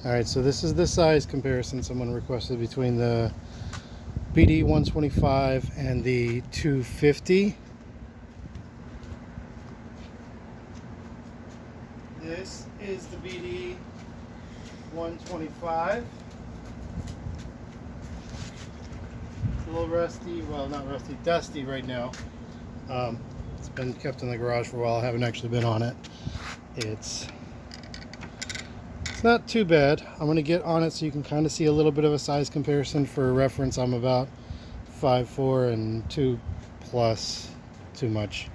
Alright, so this is the size comparison someone requested between the BD125 and the 250. This is the BD125. A little rusty, well, not rusty, dusty right now. It's been kept in the garage for a while. I haven't actually been on it. It's not too bad. I'm going to get on it so you can kind of see a little bit of a size comparison. For reference, I'm about 5'4" and 2 plus too much.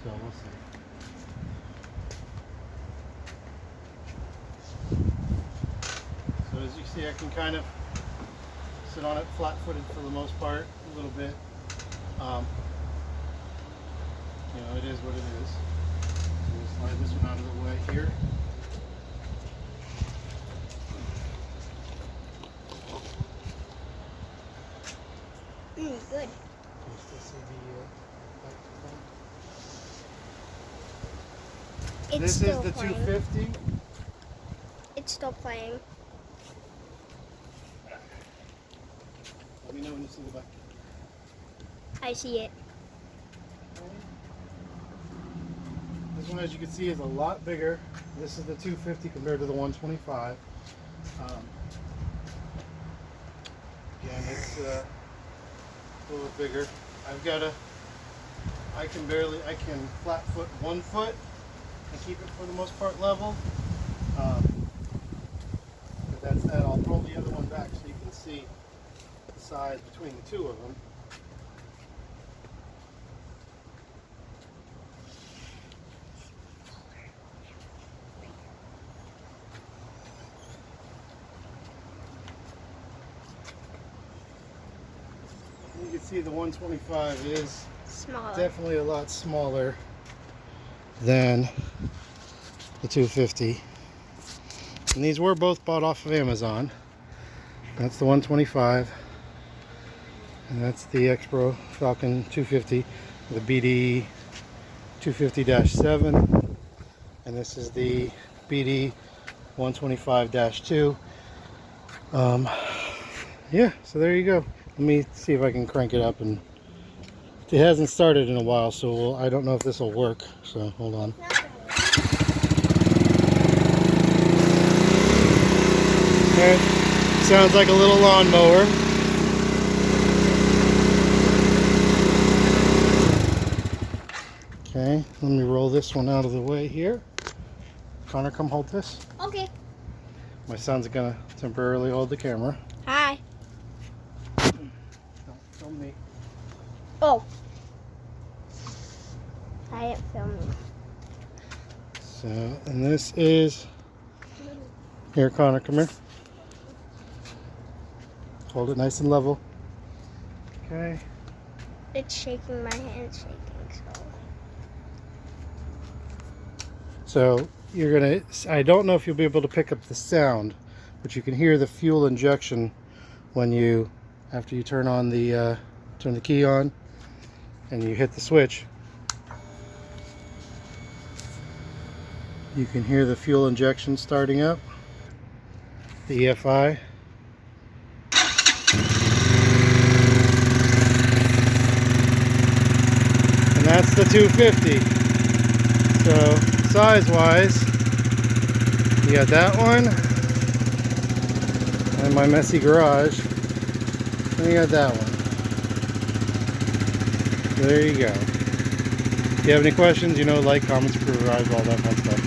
So we'll see. So as you see, I can kind of sit on it flat-footed for the most part, a little bit. You know, it is what it is. So we'll slide this one out of the way here. Good. This is the 250. It's still playing. Let me know when you see the back. I see it. This one, as you can see, is a lot bigger. This is the 250 compared to the 125. Again, it's a little bigger. I can flat foot 1 foot and keep it for the most part level. But that's that. I'll roll the other one back so you can see the size between the two of them. You can see the 125 is Smaller. definitely a lot smaller than the 250. And these were both bought off of Amazon. That's the 125. And that's the Xpro Falcon 250, the BD250-7. And this is the BD125-2. Yeah, so there you go. Let me see if I can crank it up, and it hasn't started in a while, so I don't know if this will work. So hold on. Alright, sounds like a little lawnmower. Okay, let me roll this one out of the way here. Connor, come hold this. Okay. My son's gonna temporarily hold the camera. Hi. Don't film me. Oh. I am filming. So, and this is, here Connor, come here. Hold it nice and level. Okay. It's shaking, my hand's shaking, So you're gonna, I don't know if you'll be able to pick up the sound, but you can hear the fuel injection when you, after you turn on the, turn the key on and you hit the switch. You can hear the fuel injection starting up, the EFI. And that's the 250. So size wise, you got that one and my messy garage, and you got that one. So there you go. If you have any questions, you know, like, comment, subscribe, all that fun stuff.